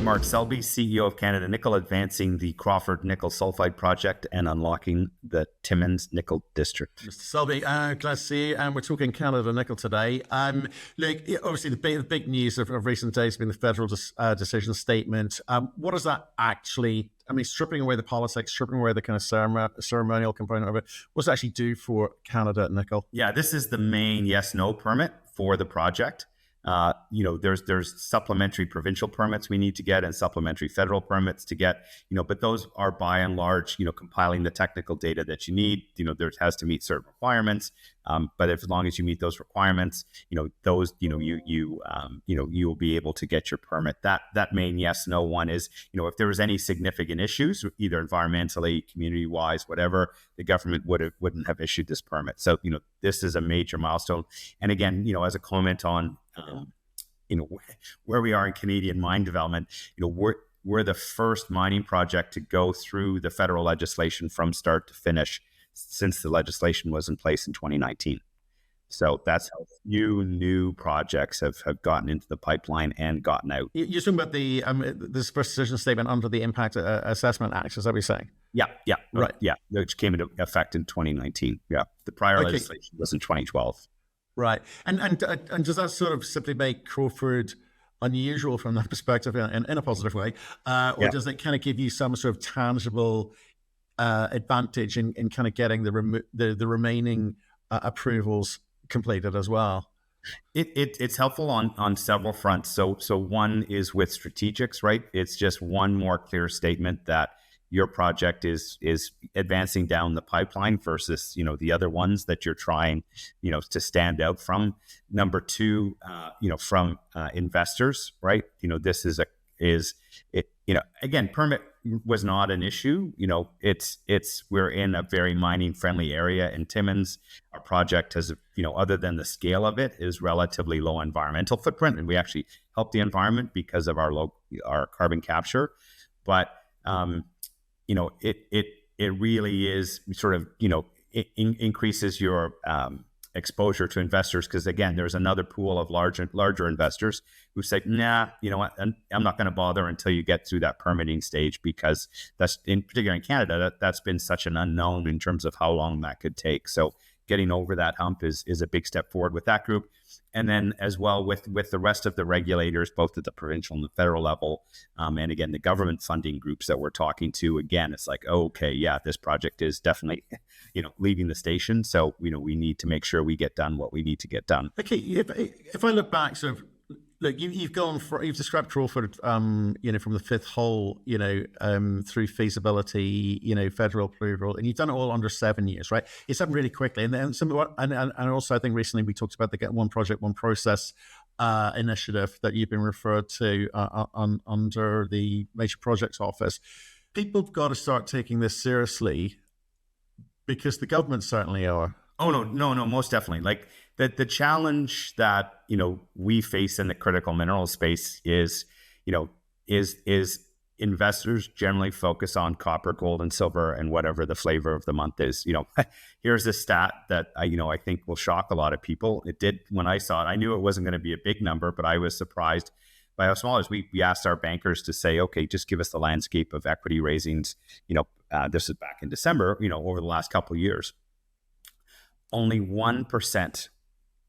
Mark Selby, CEO of Canada Nickel, advancing the Crawford Nickel-Sulphide Project and unlocking the Timmins Nickel District. Mr. Selby, glad to see you. And we're talking Canada Nickel today. Look, obviously the big news of recent days has been the federal decision statement. What does that actually, stripping away the politics, stripping away the kind of ceremonial component of it, what does it actually do for Canada Nickel? Yeah, this is the main yes-no permit for the project. There's supplementary provincial permits we need to get and supplementary federal permits to get, but those are by and large, compiling the technical data that you need. There has to meet certain requirements. But as long as you meet those requirements, you will be able to get your permit. That main yes, no one is, if there was any significant issues, either environmentally, community wise, whatever, the government wouldn't have issued this permit. So, this is a major milestone. And again, as a comment on, where we are in Canadian mine development, we're the first mining project to go through the federal legislation from start to finish since the legislation was in place in 2019. So that's how few new projects have gotten into the pipeline and gotten out. You're talking about this precision statement under the Impact Assessment Act, is that what you're saying? Yeah, right. Yeah, which came into effect in 2019. Yeah, the prior legislation was in 2012. Right, and does that sort of simply make Crawford unusual from that perspective in a positive way, or does it kind of give you some sort of tangible advantage in kind of getting the remaining approvals completed as well? It's helpful on several fronts. So one is with strategics, right? It's just one more clear statement that your project is advancing down the pipeline versus the other ones that you're trying to stand out from. Number two, from investors, right? This is again, permit was not an issue. We're in a very mining friendly area in Timmins. Our project has, other than the scale of it, is relatively low environmental footprint, and we actually help the environment because of our carbon capture. But it really is sort of it increases your exposure to investors, because again, there's another pool of larger investors who say, nah, I'm not going to bother until you get through that permitting stage, because that's, in particular in Canada, that's been such an unknown in terms of how long that could take. So getting over that hump is a big step forward with that group. And then as well with the rest of the regulators, both at the provincial and the federal level, and again, the government funding groups that we're talking to, again, it's like, okay, yeah, this project is definitely, leaving the station. So, we need to make sure we get done what we need to get done. Okay, if I look back, sort of, look, you've described Crawford, from the fifth hole, through feasibility, federal approval, and you've done it all under 7 years, right? It's happened really quickly, and then and also I think recently we talked about the Get One Project, One Process initiative that you've been referred to under the Major Projects Office. People have got to start taking this seriously, because the government certainly are. Oh no, most definitely. Like the challenge that we face in the critical mineral space is investors generally focus on copper, gold, and silver, and whatever the flavor of the month is. Here's a stat that I think will shock a lot of people. It did when I saw it. I knew it wasn't going to be a big number, but I was surprised by how small it is. We asked our bankers to say, okay, just give us the landscape of equity raisings. This is back in December. Over the last couple of years. Only 1%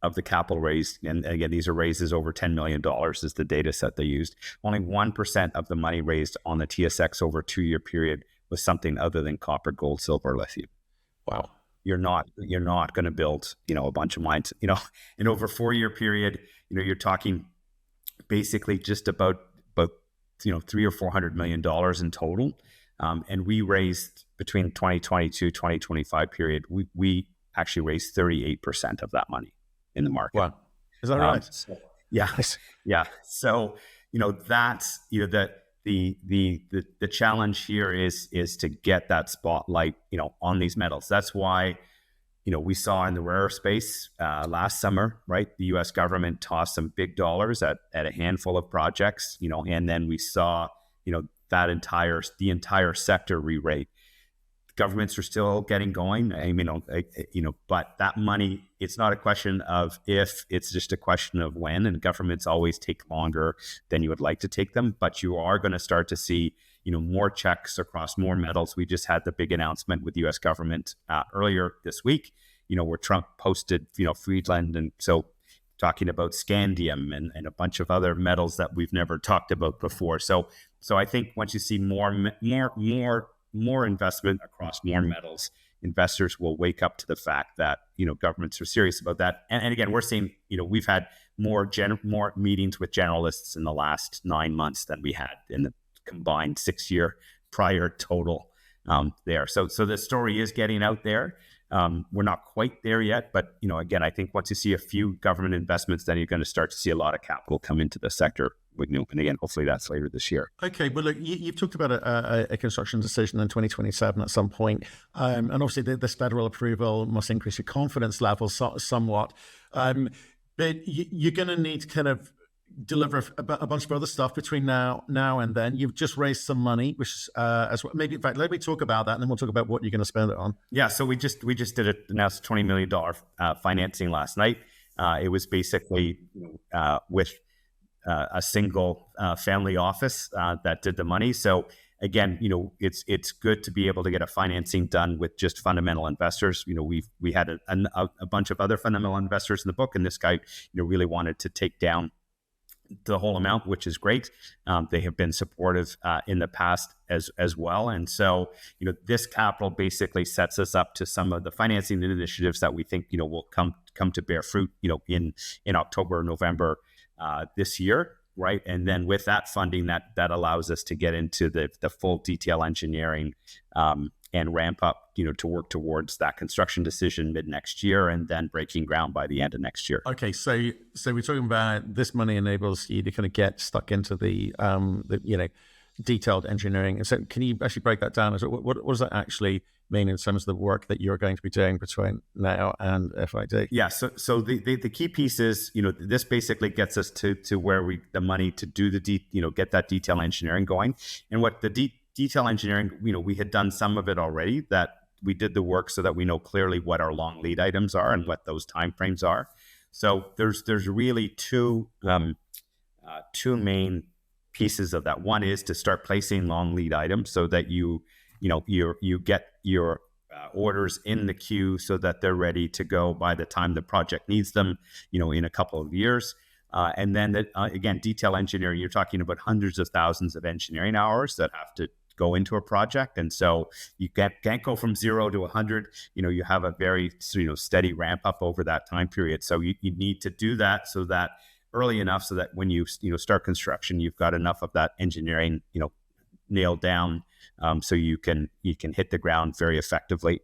of the capital raised, and again, these are raises over $10 million is the data set they used. Only 1% of the money raised on the TSX over a 2-year period was something other than copper, gold, silver, lithium. Wow. You're not going to build, a bunch of mines, in over a 4-year period, you're talking basically just about $300 or $400 million in total. And we raised between 2022, 2025 period, we actually raised 38% of that money in the market. Wow. Is that right? So, yeah. Yeah. So, that's, that the challenge here is to get that spotlight, on these metals. That's why, we saw in the rare space last summer, right? The US government tossed some big dollars at a handful of projects, and then we saw, the entire sector re-rate. governments are still getting going. But that money, it's not a question of if, it's just a question of when, and governments always take longer than you would like to take them. But you are going to start to see, more checks across more metals. We just had the big announcement with the U.S. government earlier this week, where Trump posted, Friedland. And so talking about scandium and a bunch of other metals that we've never talked about before. So I think once you see more investment across more metals, investors will wake up to the fact that, governments are serious about that. And again, we're seeing, we've had more meetings with generalists in the last 9 months than we had in the combined 6-year prior total there. So the story is getting out there. We're not quite there yet, but again, I think once you see a few government investments, then you're going to start to see a lot of capital come into the sector. And again, hopefully that's later this year. Okay, well, look, you've talked about a construction decision in 2027 at some point, and obviously this federal approval must increase your confidence level somewhat. But you're going to need to kind of deliver a bunch of other stuff between now and then. You've just raised some money, which as well. Maybe in fact, let me talk about that, and then we'll talk about what you're going to spend it on. Yeah, so we just announced $20 million financing last night. It was basically with a single family office that did the money. So again, it's good to be able to get a financing done with just fundamental investors. We had a bunch of other fundamental investors in the book, and this guy really wanted to take down the whole amount, which is great. They have been supportive in the past as well. And so, this capital basically sets us up to some of the financing initiatives that we think, will come to bear fruit, in October, November this year. Right. And then with that funding, that allows us to get into the full detail engineering and ramp up, to work towards that construction decision mid next year, and then breaking ground by the end of next year. Okay, so we're talking about this money enables you to kind of get stuck into the detailed engineering. And so, can you actually break that down? What does that actually mean in terms of the work that you're going to be doing between now and FID? Yeah, so the key piece is, this basically gets us to where the money to do get that detail engineering going. And what the detail engineering, we had done some of it already, that we did the work so that we know clearly what our long lead items are and what those timeframes are. So there's really two main pieces of that. One is to start placing long lead items so that you get your orders in the queue so that they're ready to go by the time the project needs them, in a couple of years. And then again, detail engineering, you're talking about hundreds of thousands of engineering hours that have to go into a project. And so you can't go from 0 to 100. You have a very steady ramp up over that time period. So you need to do that so that early enough so that when you start construction, you've got enough of that engineering nailed down, so you can hit the ground very effectively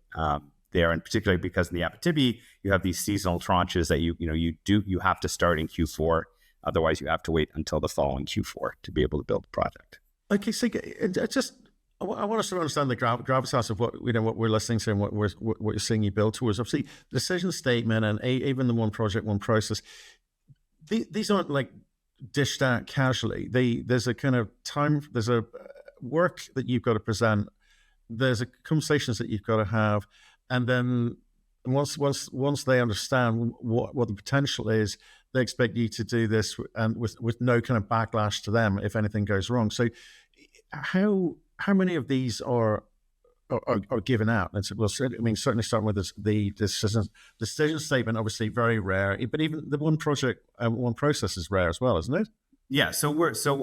there. And particularly because in the Abitibi, you have these seasonal tranches that you have to start in Q4. Otherwise, you have to wait until the following Q4 to be able to build the project. Okay, so I want us to understand the gravitas of what we're listening to and what you're seeing you build towards. Obviously, the decision statement and even the one project, one process. These aren't like dished out casually. There's a kind of time. There's a work that you've got to present. There's a conversations that you've got to have, and then once they understand what the potential is, they expect you to do this and with no kind of backlash to them if anything goes wrong. So how many of these are given out? And so, certainly starting with the decision statement, obviously very rare, but even the one project, one process is rare as well, isn't it? Yeah. So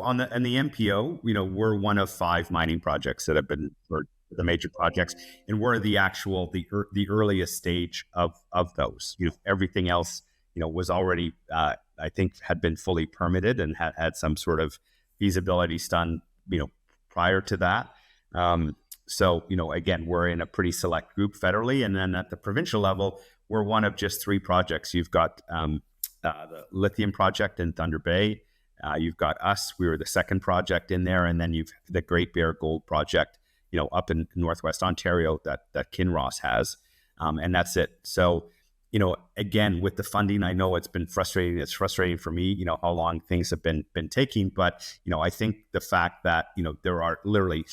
on the MPO, we're one of 5 mining projects that have been for the major projects, and we're the earliest stage of those. Everything else, was already, I think, had been fully permitted and had some sort of feasibility done, prior to that. So, again, we're in a pretty select group federally. And then at the provincial level, we're one of just 3 projects. You've got the lithium project in Thunder Bay. You've got us. We were the second project in there. And then you've the Great Bear Gold project, up in Northwest Ontario that Kinross has. And that's it. So, again, with the funding, I know it's been frustrating. It's frustrating for me, how long things have been taking. But, I think the fact that, there are literally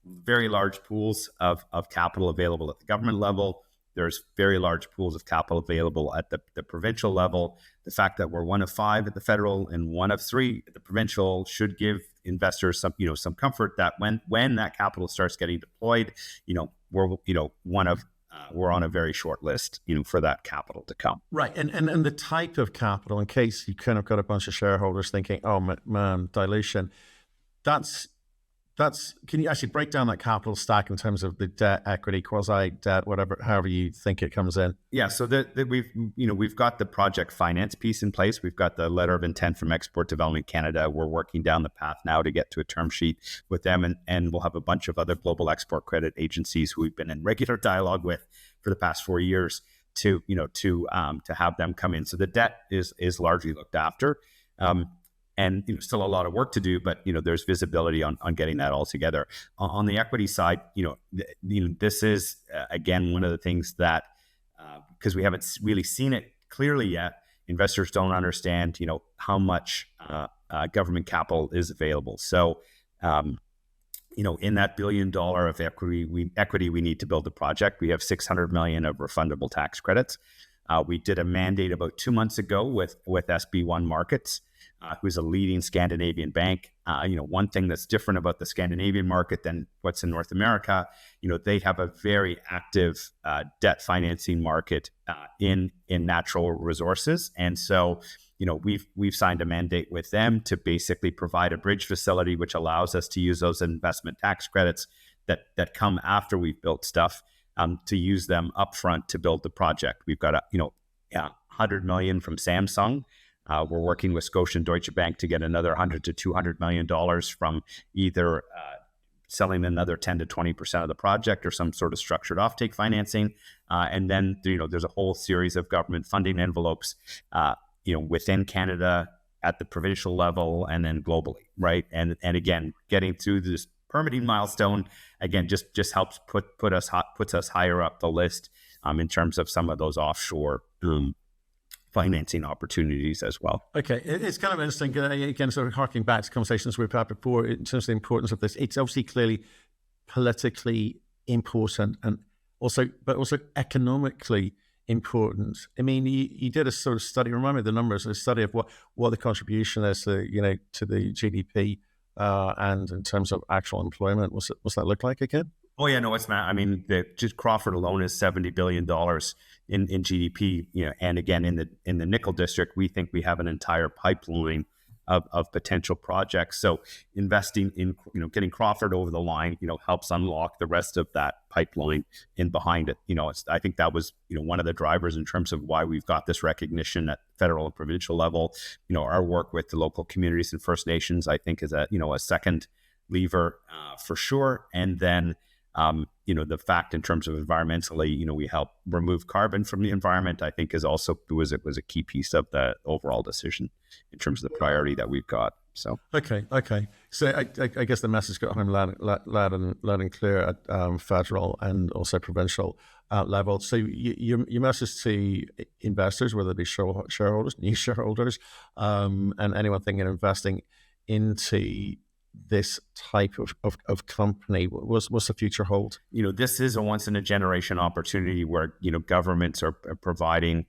very large pools of capital available at the government level. There's very large pools of capital available at the provincial level. The fact that we're one of 5 at the federal and one of 3 at the provincial should give investors some comfort that when that capital starts getting deployed, we're on a very short list, for that capital to come. Right, and the type of capital, in case you kind of got a bunch of shareholders thinking, oh man, dilution. Can you actually break down that capital stack in terms of the debt, equity, quasi debt, whatever, however you think it comes in? Yeah, so we've got the project finance piece in place. We've got the letter of intent from Export Development Canada. We're working down the path now to get to a term sheet with them, and we'll have a bunch of other global export credit agencies who we've been in regular dialogue with for the past 4 years to have them come in. So the debt is largely looked after. And still a lot of work to do, but there's visibility on getting that all together. On the equity side, this is again one of the things that because we haven't really seen it clearly yet, investors don't understand how much government capital is available. So in that $1 billion of equity we need to build the project, we have $600 million of refundable tax credits. We did a mandate about 2 months ago with SB1 Markets, who's a leading Scandinavian bank. One thing that's different about the Scandinavian market than what's in North America, they have a very active debt financing market in natural resources. And so, we've signed a mandate with them to basically provide a bridge facility, which allows us to use those investment tax credits that come after we've built stuff, to use them upfront to build the project. We've got $100 million from Samsung. We're working with Scotia and Deutsche Bank to get another $100 to $200 million from either selling another 10 to 20% of the project or some sort of structured offtake financing. And then, there's a whole series of government funding envelopes, within Canada at the provincial level and then globally, right? And again, getting through this permitting milestone, again, just helps puts us higher up the list in terms of some of those offshore financing opportunities as well. Okay, it's kind of interesting, again, sort of harking back to conversations we've had before in terms of the importance of this. It's obviously clearly politically important and also economically important. I mean, you did a sort of study, remind me of the numbers, a study of what the contribution is to the GDP and in terms of actual employment. What's that look like again? Oh yeah, no, it's not. I mean, just Crawford alone is $70 billion in GDP. And again, in the nickel district, we think we have an entire pipeline of potential projects. So investing in getting Crawford over the line, helps unlock the rest of that pipeline in behind it. I think that was one of the drivers in terms of why we've got this recognition at federal and provincial level. Our work with the local communities and First Nations, I think, is a second lever for sure. And then the fact in terms of environmentally, we help remove carbon from the environment, I think was a key piece of the overall decision in terms of the priority that we've got. So okay. So I guess the message got home loud and clear at federal and also provincial level. So your message to investors, whether it be shareholders, new shareholders, and anyone thinking of investing into this type of company, what's the future hold? This is a once in a generation opportunity where governments are providing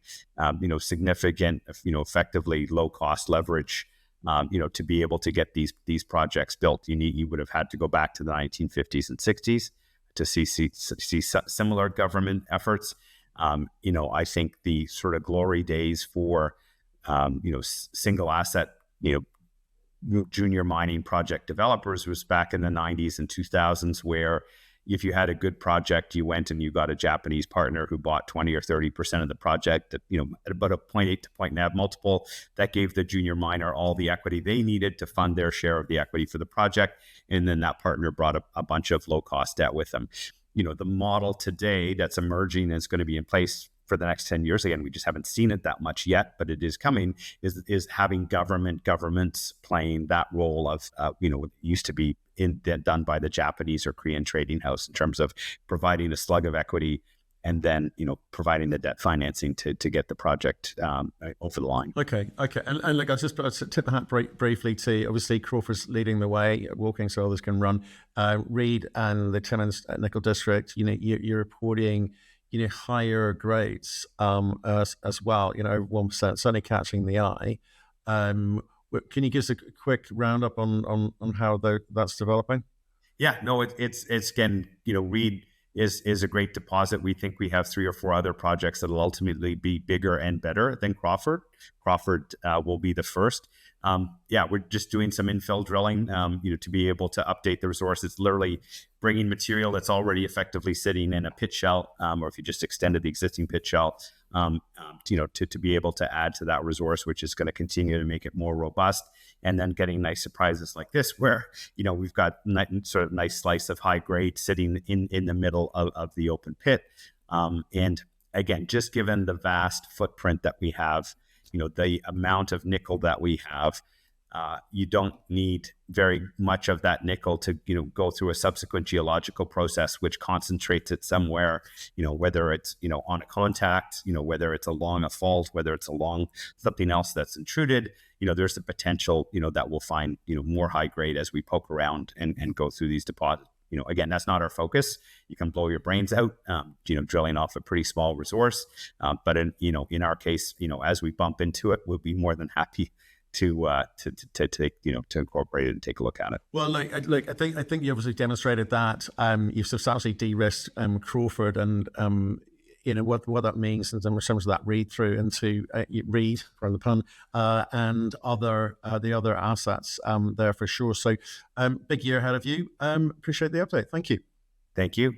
significant effectively low cost leverage to be able to get these projects built. You would have had to go back to the 1950s and 60s to see similar government efforts. I think the sort of glory days for single asset junior mining project developers was back in the 90s and 2000s, where if you had a good project, you went and you got a Japanese partner who bought 20 or 30% of the project at about a 0.8 to 0.9 multiple. That gave the junior miner all the equity they needed to fund their share of the equity for the project. And then that partner brought a bunch of low cost debt with them. The model today that's emerging is going to be in place for the next 10 years. Again, we just haven't seen it that much yet, but it is coming, is having governments playing that role of, what used to be done by the Japanese or Korean trading house in terms of providing a slug of equity and then providing the debt financing to get the project over the line. Okay. And look, I'll just tip the hat briefly to, obviously, Crawford's leading the way, walking so others can run. Reed and the Timmins Nickel District, you're reporting higher grades as well, over 1%, certainly catching the eye. Can you give us a quick roundup on how that's developing? Yeah, no, it's again, Reed is a great deposit. We think we have 3 or 4 other projects that will ultimately be bigger and better than Crawford. Crawford will be the first. We're just doing some infill drilling, to be able to update the resource. It's literally bringing material that's already effectively sitting in a pit shell, or if you just extended the existing pit shell, to be able to add to that resource, which is going to continue to make it more robust. And then getting nice surprises like this, where we've got sort of nice slice of high grade sitting in the middle of the open pit. And again, just given the vast footprint that we have, the amount of nickel that we have, you don't need very much of that nickel to go through a subsequent geological process which concentrates it somewhere, whether it's on a contact, whether it's along a fault, whether it's along something else that's intruded. There's the potential that we'll find more high grade as we poke around and go through these deposits. Again, that's not our focus. You can blow your brains out, drilling off a pretty small resource. But in our case, as we bump into it, we'll be more than happy to take to incorporate it and take a look at it. Well, I think you obviously demonstrated that you've substantially de-risked Crawford, and what that means in terms of that read through into Reed, from the pun, and the other assets there for sure. So big year ahead of you. Appreciate the update. Thank you. Thank you.